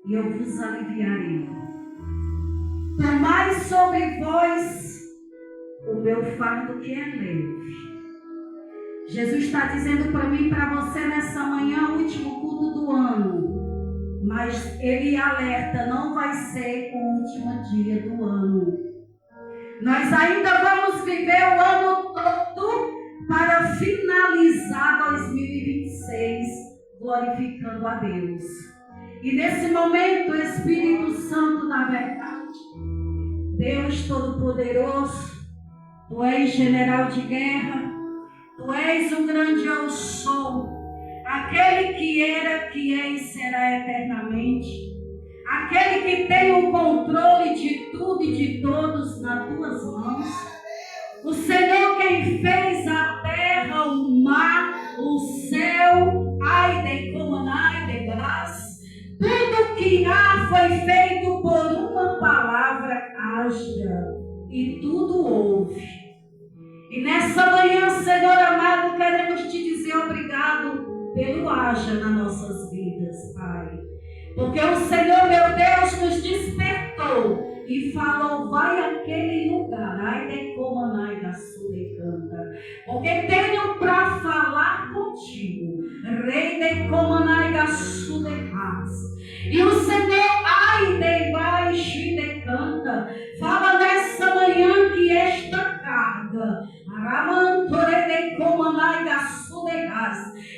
e eu vos aliviarei. Tomai sobre vós o meu fardo que é leve. Jesus está dizendo para mim e para você nessa manhã, último culto do ano. Mas Ele alerta, não vai ser o último dia do ano. Nós ainda vamos viver o ano todo para finalizar 2026 glorificando a Deus. E nesse momento, o Espírito Santo da verdade, Deus Todo-Poderoso, Tu és general de guerra, Tu és o grande eu sou, aquele que era, que é e será eternamente, aquele que tem o controle de tudo e de todos nas Tuas mãos. O Senhor quem fez a terra, o mar, o céu, ai de comanai de graça. Tudo que há foi feito por uma palavra, haja, e tudo houve. E nessa manhã, Senhor amado, queremos te dizer obrigado pelo haja nas nossas vidas, Pai. Porque o Senhor, meu Deus, nos despertou e falou, vai àquele lugar, ai de comanai da sulecanta, porque tenho para falar contigo, rei de comanai da sulecas. E o Senhor, ai de baixo e de canta, fala nessa manhã que esta carga,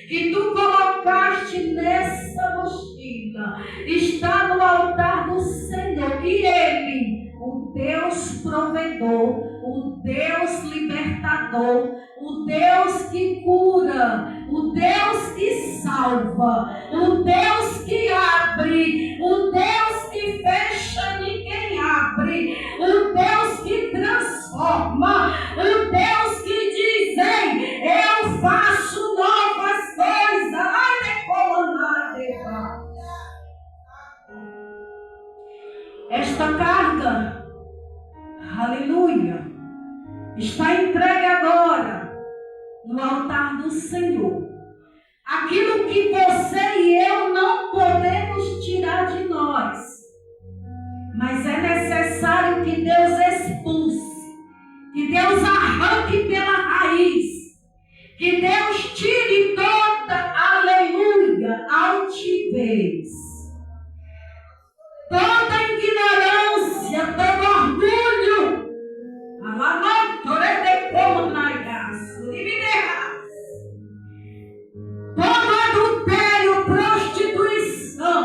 que tu colocaste nessa mochila, está no altar do Senhor. E Ele, o Deus provedor, o Deus libertador, o Deus que cura, o Deus que salva, o Deus que abre, o Deus que fecha, ninguém abre, o Deus que transforma, o Deus que diz, ei, eu faço novas coisas, ai de comandar. Esta carga, aleluia, está entregue agora no altar do Senhor. Aquilo que você e eu não podemos tirar de nós, mas é necessário que Deus expulse, que Deus arranque pela raiz, que Deus tire toda, aleluia, altivez, toda ignorância, todo orgulho, todo adultério, prostituição,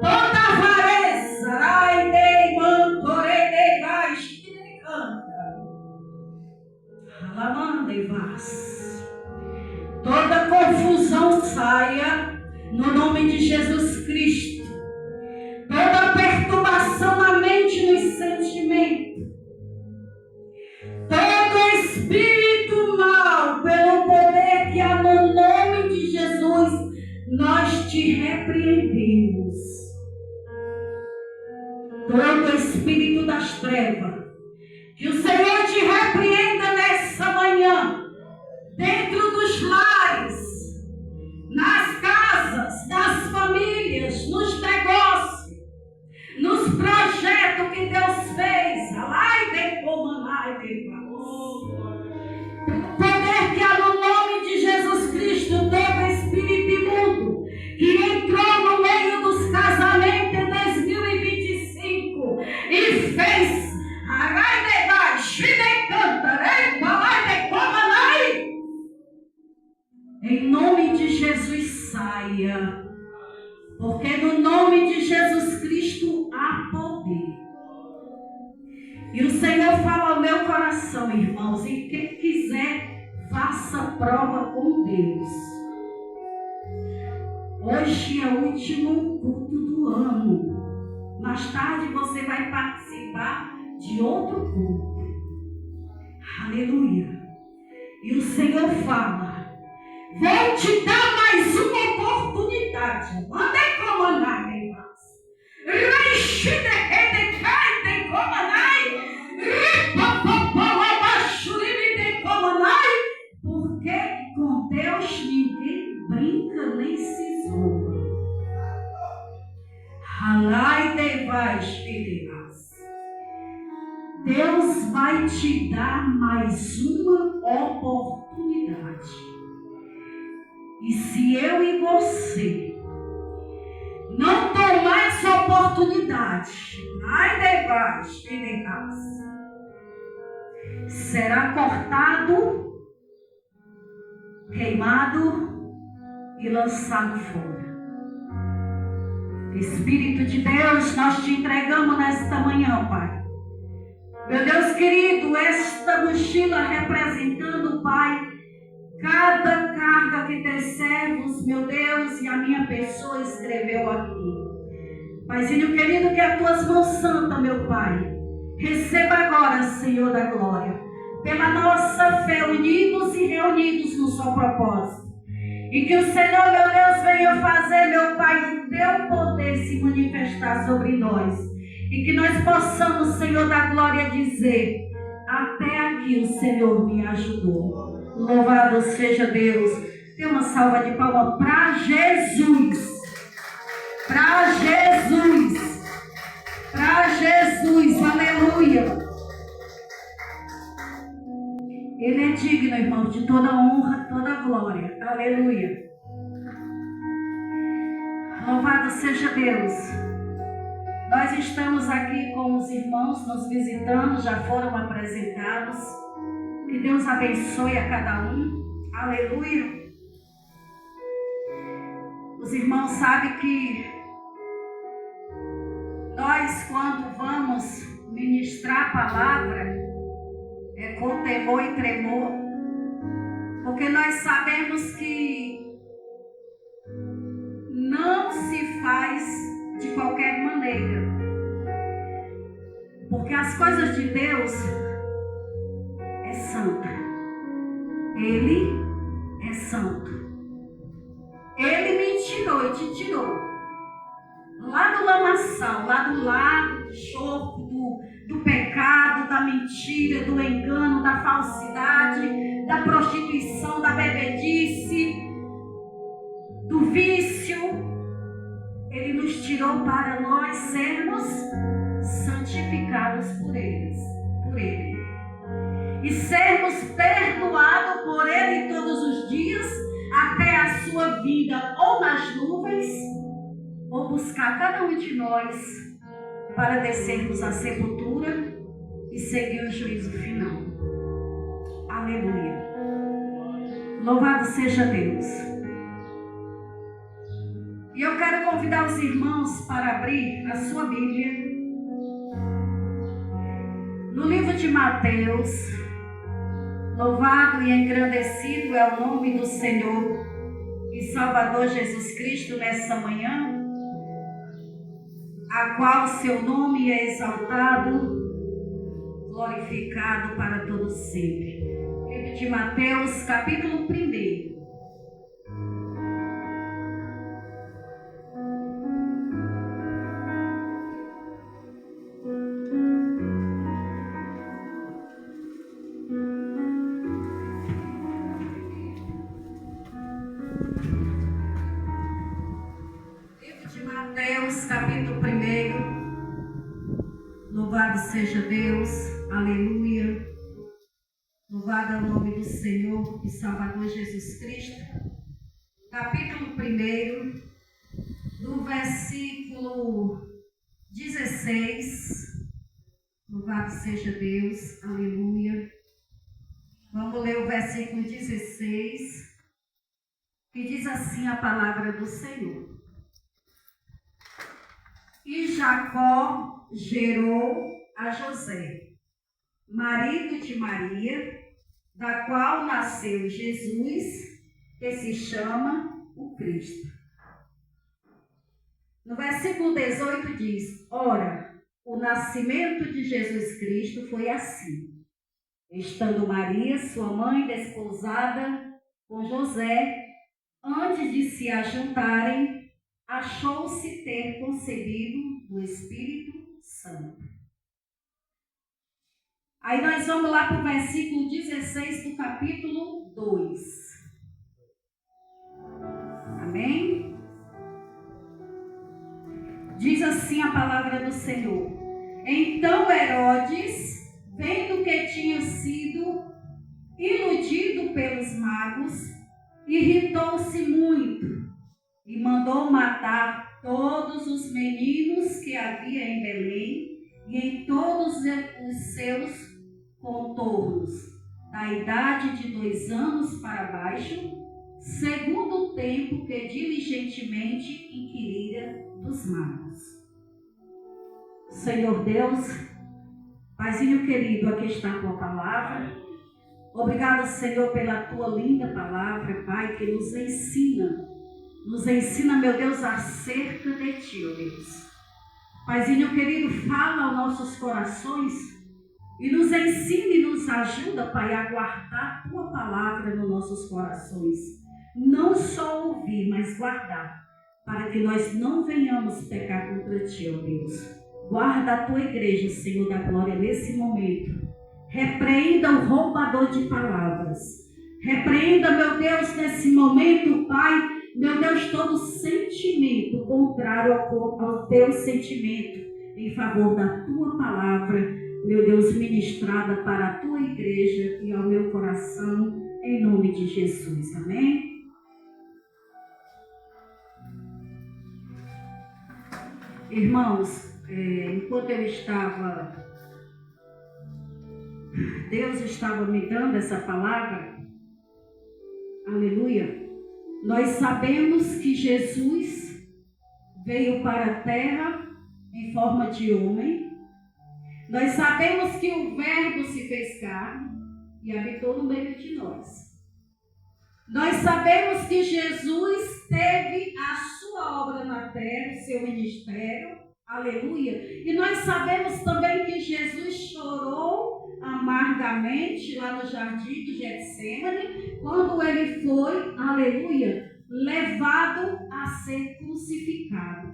toda avareza, toda confusão saia no nome de Jesus Cristo. Toda perturbação na mente e nos sentimentos, todo espírito mal, pelo poder que há no nome de Jesus, nós te repreendemos. Todo espírito das trevas, que o Senhor te repreenda nessa manhã, dentro dos lares, nas casas, nas famílias, nos negócios, nos projetos que Deus fez. O poder que há no nome de Jesus Cristo, todo espírito imundo que entrou no meio dos casamentos em 2025 e fez em nome de Jesus saia, porque no nome de Jesus Cristo há poder. E o Senhor fala ao meu coração, irmãos, e quem quiser faça prova com Deus. Hoje é o último culto do ano. Mais tarde você vai participar de outro culto. Aleluia. E o Senhor fala, vou te dar mais uma oportunidade. Manda comandar, meu Deus. Porque com Deus vai te dar mais uma oportunidade. E se eu e você não tomar essa oportunidade, será cortado, queimado e lançado fora. Espírito de Deus, nós te entregamos nesta manhã, Pai. Meu Deus querido, esta mochila representando, Pai, cada carga que teus servos, meu Deus, e a minha pessoa escreveu aqui. Paizinho querido, que as tuas mãos santas, meu Pai, receba agora, Senhor da glória, pela nossa fé, unidos e reunidos no seu propósito. E que o Senhor, meu Deus, venha fazer, meu Pai, o teu poder se manifestar sobre nós. E que nós possamos, Senhor da glória, dizer: até aqui o Senhor me ajudou. Louvado seja Deus. Dê uma salva de palmas para Jesus. Para Jesus. Para Jesus. Aleluia. Ele é digno, irmão, de toda honra, toda glória. Aleluia. Louvado seja Deus. Nós estamos aqui com os irmãos nos visitando, já foram apresentados. Que Deus abençoe a cada um. Aleluia. Os irmãos sabem que nós, quando vamos ministrar a palavra, é com temor e tremor, porque nós sabemos que não se faz de qualquer maneira, porque as coisas de Deus é santa. Ele é santo. Ele me tirou e te tirou lá do lamaçal, lá do lago, do chorro, do pecado, da mentira, do engano, da falsidade, da prostituição, da bebedice, do vício. Ele nos tirou para nós sermos santificados por Ele. E sermos perdoados por Ele todos os dias, até a sua vida ou nas nuvens, ou buscar cada um de nós para descermos à sepultura e seguir o juízo final. Aleluia. Louvado seja Deus. E eu quero convidar os irmãos para abrir a sua Bíblia no livro de Mateus. Louvado e engrandecido é o nome do Senhor e Salvador Jesus Cristo nessa manhã, a qual seu nome é exaltado, glorificado para todos sempre. Livro de Mateus, capítulo 1. Mateus, capítulo 1. Louvado seja Deus, aleluia. Louvado é o nome do Senhor e Salvador Jesus Cristo. Capítulo 1, do versículo 16. Louvado seja Deus, aleluia. Vamos ler o versículo 16, que diz assim a palavra do Senhor. E Jacó gerou a José, marido de Maria, da qual nasceu Jesus, que se chama o Cristo. No versículo 18 diz: ora, o nascimento de Jesus Cristo foi assim. Estando Maria, sua mãe, desposada com José, antes de se ajuntarem, achou-se ter concebido do Espírito Santo. Aí nós vamos lá para o versículo 16 do capítulo 2. Amém? Diz assim assim a palavra do Senhor. Então Herodes, vendo que tinha sido iludido pelos magos, irritou-se muito e mandou matar todos os meninos que havia em Belém e em todos os seus contornos, da idade de 2 anos para baixo, segundo o tempo que diligentemente inquirira dos magos. Senhor Deus, Paizinho querido, aqui está a tua palavra. Obrigado, Senhor, pela tua linda palavra, Pai, que nos ensina, meu Deus, acerca de ti, ó Deus. Paizinho querido, fala aos nossos corações e nos ensina e nos ajuda, Pai, a guardar a tua palavra nos nossos corações. Não só ouvir, mas guardar, para que nós não venhamos pecar contra ti, ó Deus. Guarda a tua igreja, Senhor da glória, nesse momento. Repreenda o roubador de palavras. Repreenda, meu Deus, nesse momento, Pai, meu Deus, todo sentimento contrário ao teu sentimento em favor da tua palavra, meu Deus, ministrada para a tua igreja e ao meu coração, em nome de Jesus. Amém? Irmãos, enquanto Deus estava me dando essa palavra, aleluia, nós sabemos que Jesus veio para a terra em forma de homem. Nós sabemos que o Verbo se fez carne e habitou no meio de nós. Nós sabemos que Jesus teve a sua obra na terra, o seu ministério, aleluia. E nós sabemos também que Jesus chorou amargamente lá no jardim do Getsêmani, quando ele foi, aleluia, levado a ser crucificado.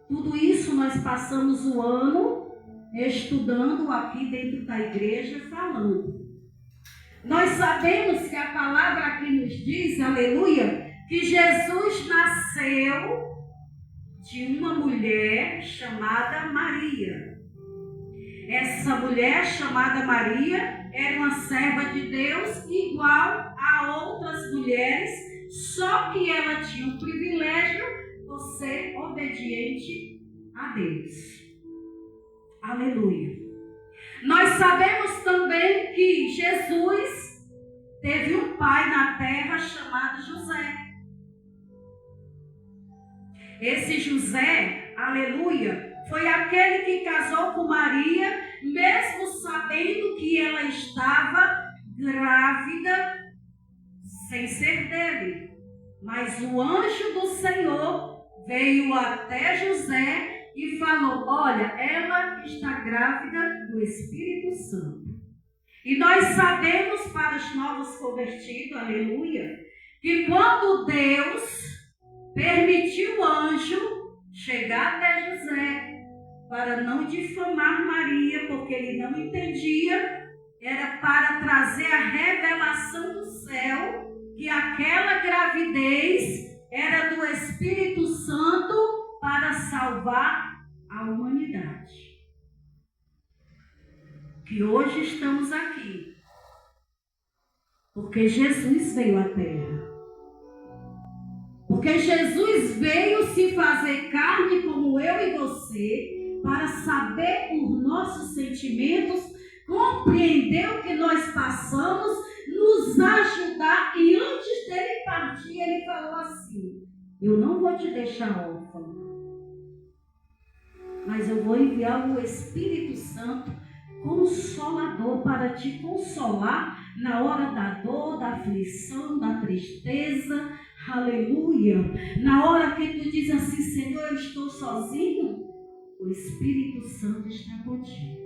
Tudo isso nós passamos o ano estudando aqui dentro da igreja, falando. Nós sabemos que a palavra aqui nos diz, aleluia, que Jesus nasceu de uma mulher chamada Maria. Essa mulher chamada Maria era uma serva de Deus igual a outras mulheres, só que ela tinha o privilégio de ser obediente a Deus. Aleluia. Nós sabemos também que Jesus teve um pai na terra chamado José. Esse José, aleluia, foi aquele que casou com Maria, mesmo sabendo que ela estava grávida, sem ser dele. Mas o anjo do Senhor veio até José e falou: olha, ela está grávida do Espírito Santo. E nós sabemos, para os novos convertidos, aleluia, que quando Deus permitiu o anjo chegar até José, para não difamar Maria, porque ele não entendia, era para trazer a revelação do céu, que aquela gravidez era do Espírito Santo para salvar a humanidade. Que hoje estamos aqui, porque Jesus veio à terra. Porque Jesus veio se fazer carne como eu e você, para saber os nossos sentimentos, compreender o que nós passamos, nos ajudar. E antes dele partir, ele falou assim: eu não vou te deixar órfão, mas eu vou enviar o Espírito Santo Consolador para te consolar na hora da dor, da aflição, da tristeza, aleluia. Na hora que tu diz assim: Senhor, eu estou sozinho, o Espírito Santo está contigo.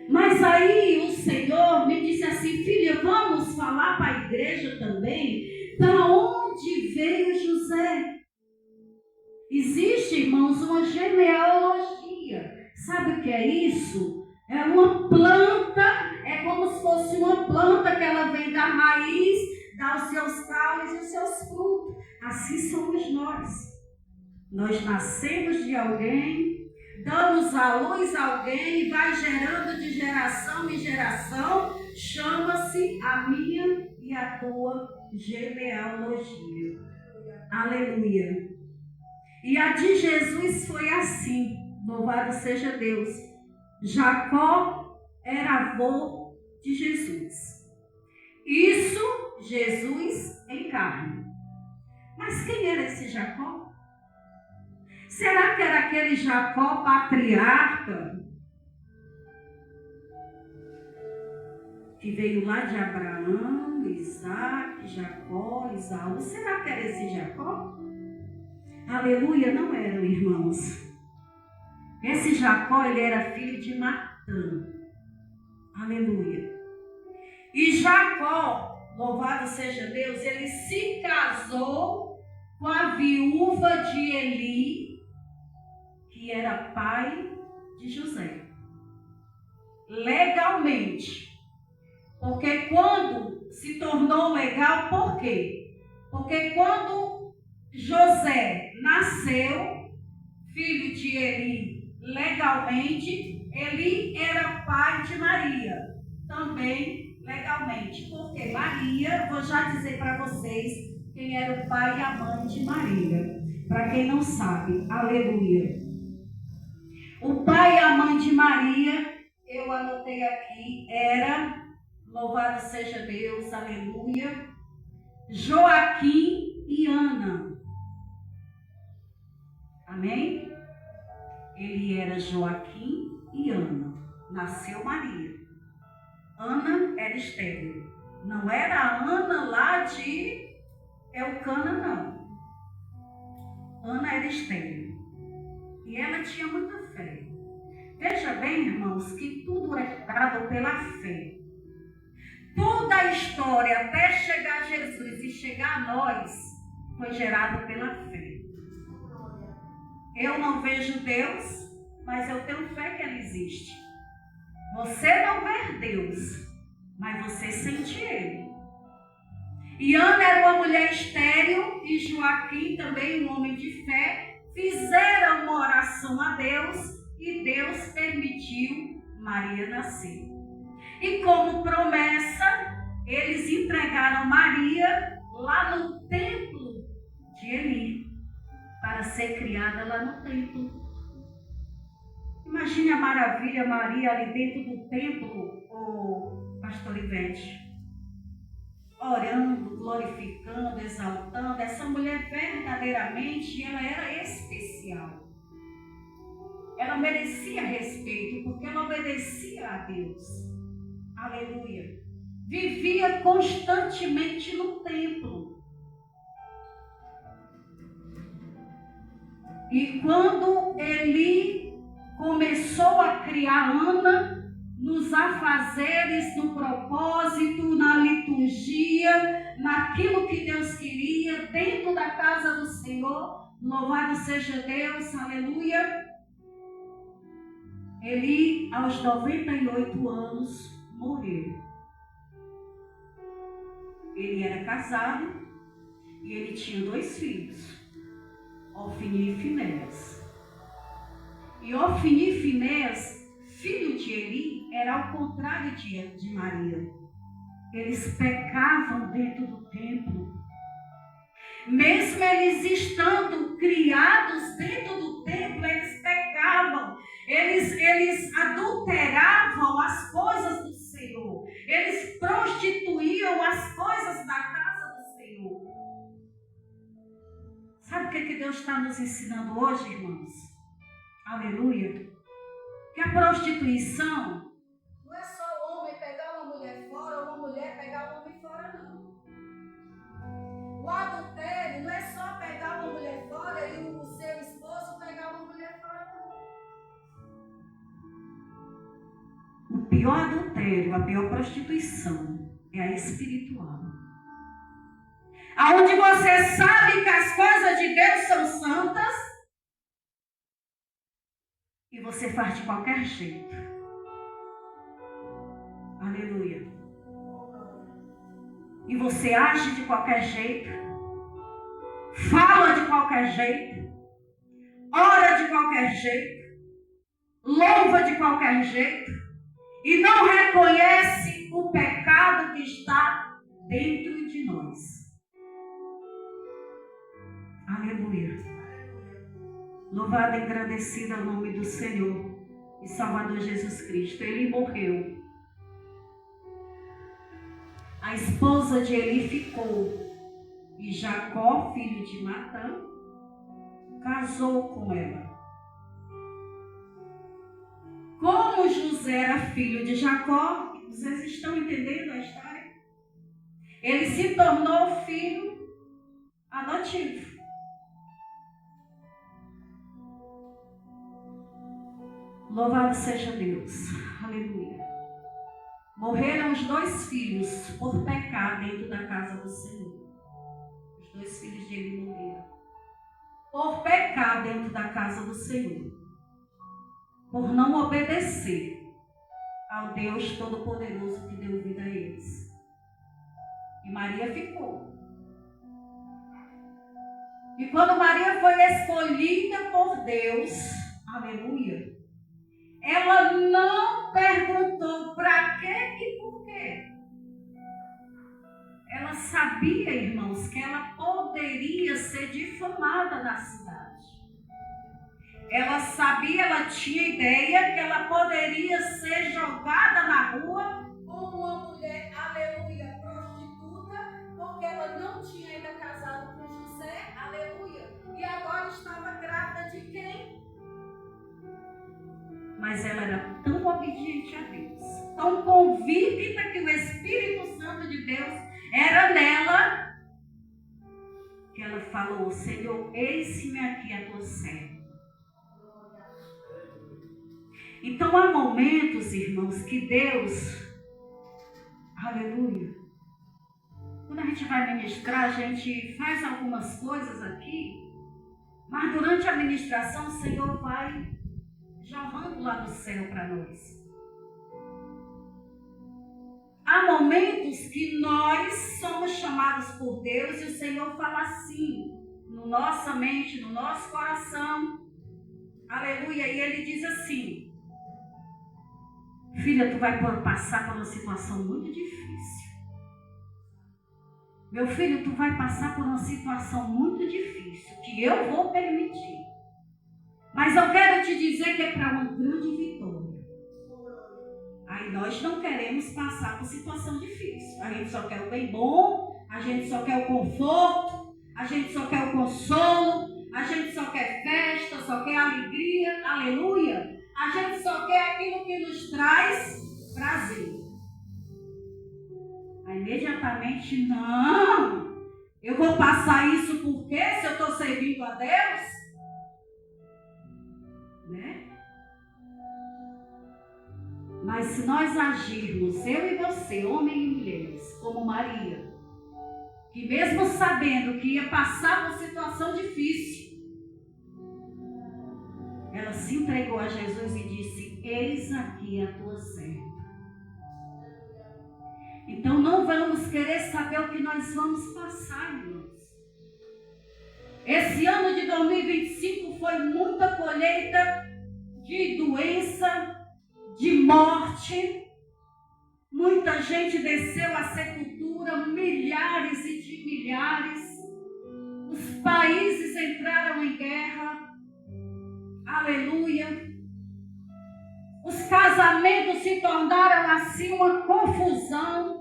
Mas aí o Senhor me disse assim: filha, vamos falar para a igreja também, da onde veio José. Existe, irmãos, uma genealogia. Sabe o que é isso? É uma planta, é como se fosse uma planta que ela vem da raiz, dá os seus caules e os seus frutos. Assim somos nós. Nós nascemos de alguém, damos à luz a alguém e vai gerando de geração em geração. Chama-se a minha e a tua genealogia. Aleluia. E a de Jesus foi assim. Louvado seja Deus. Jacó era avô de Jesus. Isso, Jesus em carne. Mas quem era esse Jacó? Será que era aquele Jacó patriarca que veio lá de Abraão, Isaac, Jacó, Esaú? Será que era esse Jacó? Aleluia, não eram, irmãos. Esse Jacó, ele era filho de Matã. Aleluia. E Jacó, louvado seja Deus, ele se casou com a viúva de Eli, que era pai de José. Legalmente. Porque quando se tornou legal, por quê? Porque quando José nasceu, filho de Eli, legalmente, Eli era pai de Maria, também legalmente. Porque Maria, vou já dizer para vocês quem era o pai e a mãe de Maria. Para quem não sabe, aleluia. O pai e a mãe de Maria, eu anotei aqui, era, louvado seja Deus, aleluia, Joaquim e Ana. Amém? Ele era Joaquim e Ana. Nasceu Maria. Ana era estéril. Não era a Ana lá de Elcana, não. Ana era estéril. E ela tinha muita fé. Veja bem, irmãos, que tudo é dado pela fé. Toda a história até chegar a Jesus e chegar a nós foi gerada pela fé. Eu não vejo Deus, mas eu tenho fé que Ele existe. Você não vê Deus, mas você sente Ele. E Ana era uma mulher estéril e Joaquim, também um homem de fé, fizeram uma oração a Deus e Deus permitiu Maria nascer. E como promessa, eles entregaram Maria lá no templo de Eli, para ser criada lá no templo. Imagine a maravilha, Maria ali dentro do templo, o pastor Ivete, orando, glorificando, exaltando. Essa mulher verdadeiramente, ela era especial. Ela merecia respeito, porque ela obedecia a Deus. Aleluia. Vivia constantemente no templo. E quando Eli começou a criar Ana, nos afazeres, no propósito, na liturgia, naquilo que Deus queria, dentro da casa do Senhor, louvado seja Deus, aleluia. Eli, aos 98 anos, morreu. Ele era casado e ele tinha 2 filhos, Ofni e Finéias. E Ofni e Finéias, filho de Eli, era ao contrário de Maria. Eles pecavam dentro do templo. Mesmo eles estando criados dentro do templo, eles pecavam. Eles adulteravam as coisas do Senhor. Eles prostituíam as coisas da casa do Senhor. Sabe o que Deus está nos ensinando hoje, irmãos? Aleluia. Que a prostituição não é só o homem pegar uma mulher fora ou uma mulher pegar um homem fora, não. O adultério não é só pegar uma mulher fora e o seu esposo pegar uma mulher fora, não. O pior adultério, a pior prostituição é a espiritual. Aonde você sabe que as coisas de Deus são santas e você faz de qualquer jeito. Aleluia. E você age de qualquer jeito, fala de qualquer jeito, de qualquer jeito, louva de qualquer jeito e não reconhece o pecado que está dentro de nós. Aleluia. Louvado e agradecido ao nome do Senhor e Salvador Jesus Cristo. Ele morreu. A esposa de Eli ficou. E Jacó, filho de Matã, casou com ela. Como José era filho de Jacó, vocês estão entendendo a história? Ele se tornou filho adotivo. Louvado seja Deus. Aleluia. Morreram os 2 filhos por pecar dentro da casa do Senhor. Os 2 filhos de Eli morreram por pecar dentro da casa do Senhor, por não obedecer ao Deus Todo-Poderoso que deu vida a eles. E Maria ficou. E quando Maria foi escolhida por Deus, aleluia, ela não perguntou para quê e por quê. Ela sabia, irmãos, que ela poderia ser difamada na cidade. Ela sabia, ela tinha ideia que ela poderia ser jogada na rua como uma mulher, aleluia, prostituta, porque ela não tinha ainda casado com José, aleluia, e agora estava grávida de quem? Mas ela era tão obediente a Deus, tão convicta que o Espírito Santo de Deus era nela, que ela falou: Senhor, eis-me aqui a tua serva. Então há momentos, irmãos, que Deus, aleluia, quando a gente vai ministrar, a gente faz algumas coisas aqui, mas durante a ministração o Senhor vai jorrando lá do céu para nós. Há momentos que nós somos chamados por Deus e o Senhor fala assim, na nossa mente, no nosso coração, aleluia, e Ele diz assim: filha, tu vai passar por uma situação muito difícil. Meu filho, tu vai passar por uma situação muito difícil, que eu vou permitir. Mas eu quero te dizer que é para uma grande vitória. Aí nós não queremos passar por situação difícil. A gente só quer o bem bom, a gente só quer o conforto, a gente só quer o consolo, a gente só quer festa, só quer alegria, aleluia. A gente só quer aquilo que nos traz prazer. Aí imediatamente, não, eu vou passar isso porque se eu estou servindo a Deus, né? Mas se nós agirmos, eu e você, homens e mulheres, como Maria, que mesmo sabendo que ia passar por situação difícil, ela se entregou a Jesus e disse: eis aqui a tua serva. Então não vamos querer saber o que nós vamos passar, irmãos. Esse ano de 2025 foi muita colheita de doença, de morte. Muita gente desceu à sepultura, milhares e de milhares. Os países entraram em guerra. Aleluia. Os casamentos se tornaram assim uma confusão.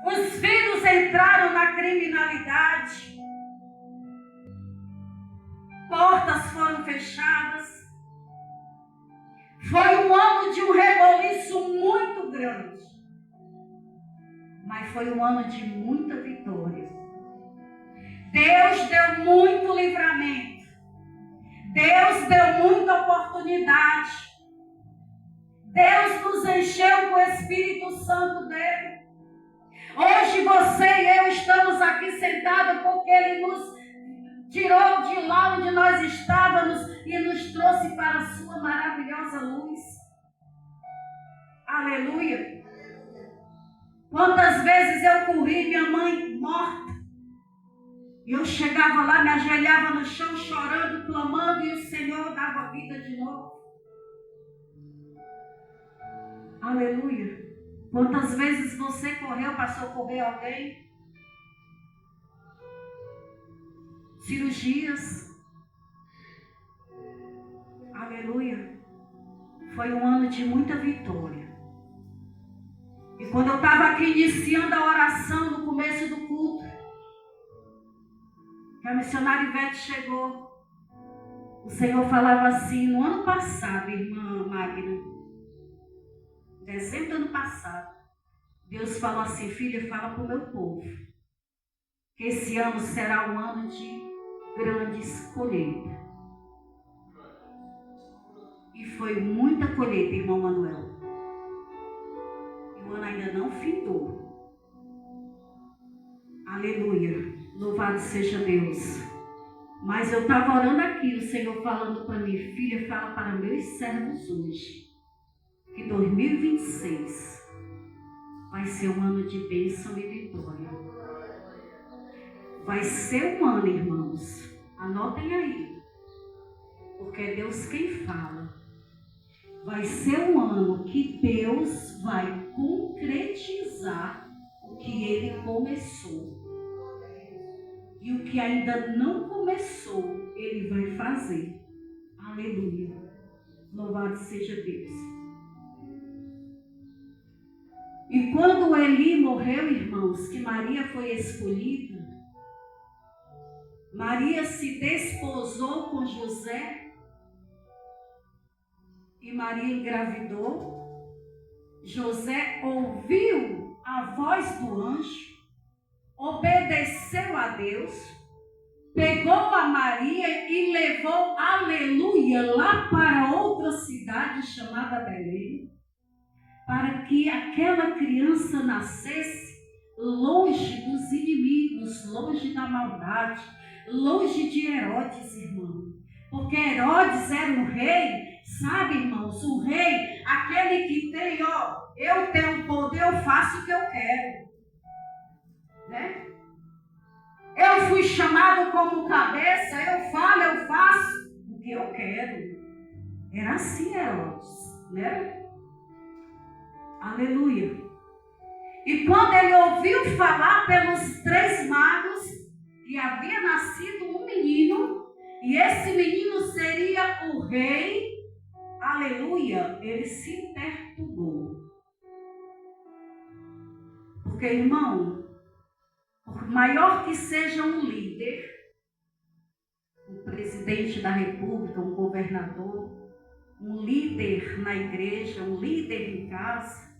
Os filhos entraram na criminalidade. Portas foram fechadas. Foi um ano de um reboliço muito grande. Mas foi um ano de muita vitória. Deus deu muito livramento. Deus deu muita oportunidade. Deus nos encheu com o Espírito Santo dele. Hoje você e eu estamos aqui sentados porque Ele nos tirou de lá onde nós estávamos e nos trouxe para a sua maravilhosa luz. Aleluia. Quantas vezes eu corri minha mãe morta. E eu chegava lá, me ajoelhava no chão, chorando, clamando, e o Senhor dava vida de novo. Aleluia. Quantas vezes você correu para socorrer alguém? Cirurgias. Aleluia. Foi um ano de muita vitória. E quando eu estava aqui iniciando a oração no começo do culto, que a missionária Ivete chegou, o Senhor falava assim, no ano passado, irmã Magna, dezembro do ano passado, Deus falou assim, filha, fala para o meu povo, que esse ano será um ano de grandes colheitas. E foi muita colheita, irmão Manuel. E o ano ainda não findou. Aleluia. Louvado seja Deus. Mas eu estava orando aqui, o Senhor falando para mim, filha, fala para meus servos hoje, que 2026 vai ser um ano de bênção e vitória. Vai ser um ano, irmãos. Anotem aí. Porque é Deus quem fala. Vai ser um ano que Deus vai concretizar o que Ele começou. E o que ainda não começou, Ele vai fazer. Aleluia. Louvado seja Deus. E quando Eli morreu, irmãos, que Maria foi escolhida, Maria se desposou com José e Maria engravidou. José ouviu a voz do anjo, obedeceu a Deus, pegou a Maria e levou, aleluia, lá para outra cidade chamada Belém, para que aquela criança nascesse longe dos inimigos, longe da maldade, longe de Herodes, irmão. Porque Herodes era um rei, sabe, irmãos, o rei, aquele que tem, eu tenho poder, eu faço o que eu quero. Né? Eu fui chamado como cabeça, eu falo, eu faço o que eu quero. Era assim Herodes, né? Aleluia. E quando ele ouviu falar pelos 3 magos que havia nascido um menino, e esse menino seria o rei, aleluia, ele se perturbou. Porque, irmão, por maior que seja um líder, um presidente da república, um governador, um líder na igreja, um líder em casa,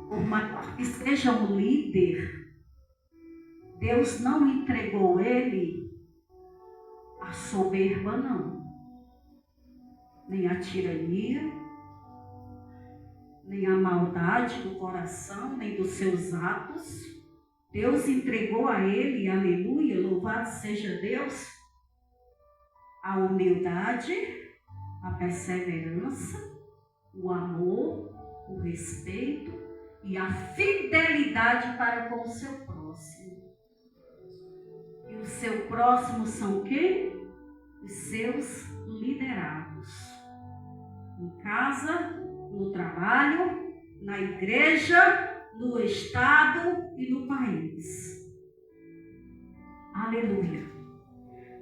por maior que seja um líder, Deus não entregou ele a soberba, não. Nem a tirania, nem a maldade do coração, nem dos seus atos. Deus entregou a ele, aleluia, louvado seja Deus, a humildade, a perseverança, o amor, o respeito e a fidelidade para com o seu próximo. E o seu próximo são quem? Os seus liderados. Em casa, no trabalho, na igreja, no estado e no país. Aleluia.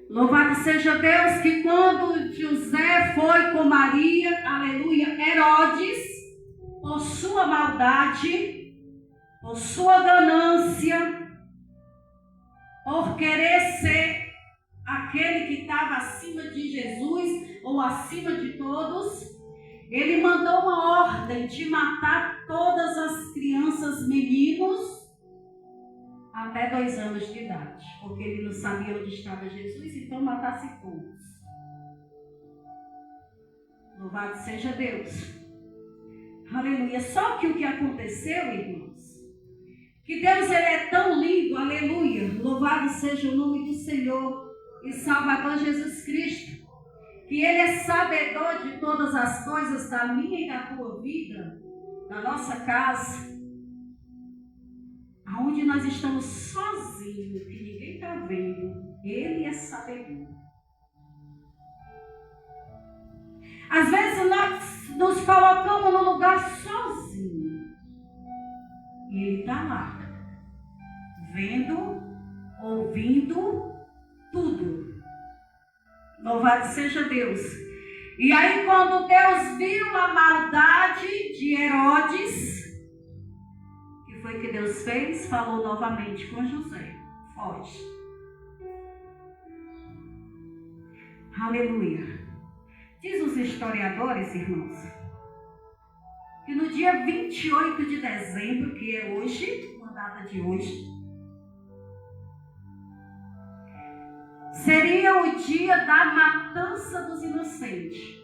Louvado seja Deus que quando José foi com Maria, aleluia, Herodes, por sua maldade, por sua ganância, por querer ser aquele que estava acima de Jesus ou acima de todos, ele mandou uma ordem de matar todas as crianças meninos até 2 anos de idade, porque ele não sabia onde estava Jesus, então matasse todos. Louvado seja Deus. Aleluia. Só que o que aconteceu, irmãos, que Deus ele é tão lindo, aleluia, louvado seja o nome do Senhor e Salvador Jesus Cristo, que Ele é sabedor de todas as coisas da minha e da tua vida, da nossa casa, aonde nós estamos sozinhos, que ninguém está vendo, Ele é sabedor. Às vezes nós nos colocamos no lugar sozinho. E Ele está lá, vendo, ouvindo tudo. Louvado seja Deus. E aí quando Deus viu a maldade de Herodes, o que foi que Deus fez? Falou novamente com José. Foge. Aleluia. Diz os historiadores, irmãos, que no dia 28 de dezembro, que é hoje, uma data de hoje, seria o dia da matança dos inocentes.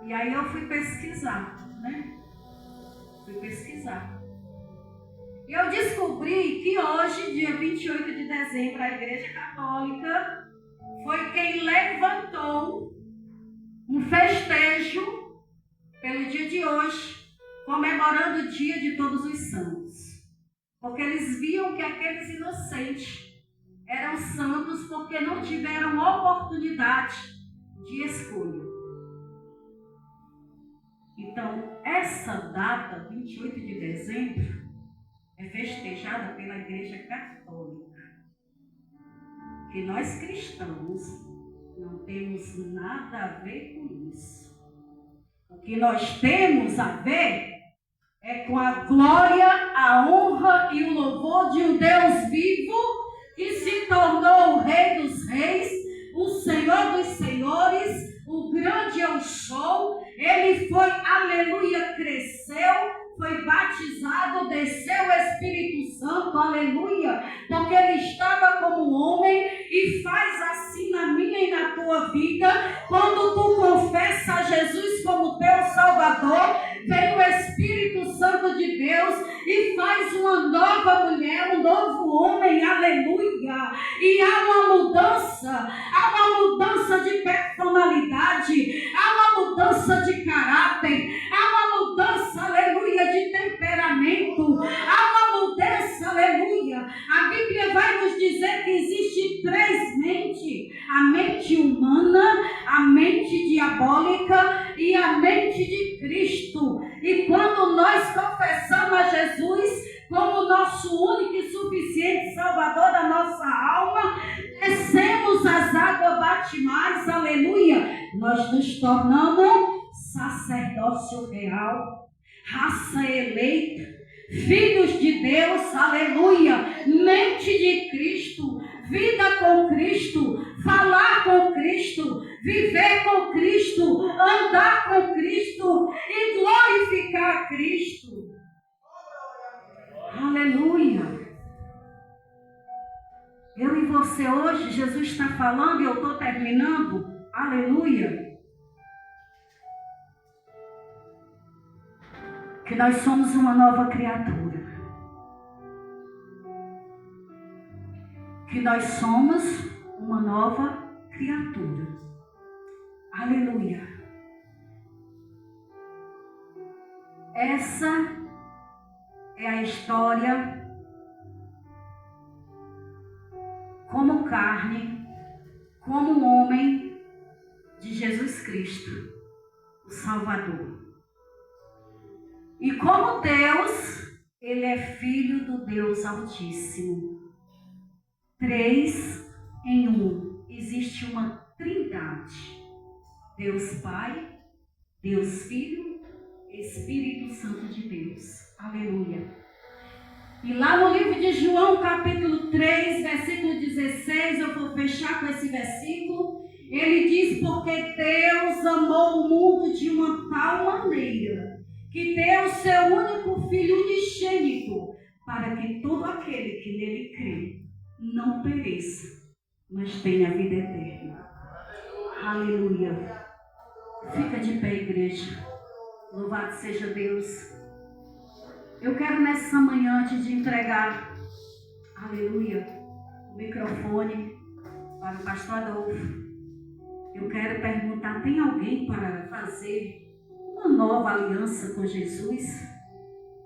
E aí eu fui pesquisar, né? E eu descobri que hoje, dia 28 de dezembro, a Igreja Católica foi quem levantou um festejo pelo dia de hoje, comemorando o dia de Todos os Santos. Porque eles viam que aqueles inocentes eram santos porque não tiveram oportunidade de escolha. Então, essa data, 28 de dezembro, é festejada pela Igreja Católica. Que nós cristãos não temos nada a ver com isso. O que nós temos a ver é com a glória, a honra e o louvor de um Deus vivo que se tornou o Rei dos Reis, o Senhor dos Senhores, o grande eu sou. Ele foi, aleluia, cresceu, foi batizado, desceu o Espírito Santo, aleluia, porque ele estava como homem e faz assim na minha e na tua vida. Quando tu confessa a Jesus como teu Salvador, vem o Espírito Santo de Deus e faz uma nova mulher, um novo homem, aleluia. E há uma mudança de personalidade, há uma mudança de caráter, há uma mudança, aleluia, de temperamento, há uma mudança, aleluia. A Bíblia vai nos dizer que existe três mentes: a mente humana, a mente diabólica e a mente de Cristo. E quando nós confessamos a Jesus como nosso único e suficiente Salvador da nossa alma, descemos as águas batimais, aleluia, nós nos tornamos sacerdócio real, raça eleita, filhos de Deus, aleluia, mente de Cristo, vida com Cristo, falar com Cristo, viver com Cristo, andar com Cristo e glorificar a Cristo. Aleluia. Eu e você hoje, Jesus está falando e eu estou terminando. Aleluia. Que nós somos uma nova criatura. Que nós somos uma nova criatura. Aleluia. Essa é a história como carne, como homem de Jesus Cristo, o Salvador. E como Deus, Ele é filho do Deus Altíssimo. 3 em 1. Existe uma trindade. Deus Pai, Deus Filho, Espírito Santo de Deus. Aleluia. E lá no livro de João, capítulo 3, versículo 16, eu vou fechar com esse versículo. Ele diz: porque Deus amou o mundo de uma tal maneira que deu o seu único Filho unigênito, para que todo aquele que nele crê não pereça, mas tenha vida eterna. Aleluia. Fica de pé, igreja. Louvado seja Deus. Eu quero nessa manhã, antes de entregar, aleluia, o microfone para o pastor Adolfo, eu quero perguntar: tem alguém para fazer uma nova aliança com Jesus?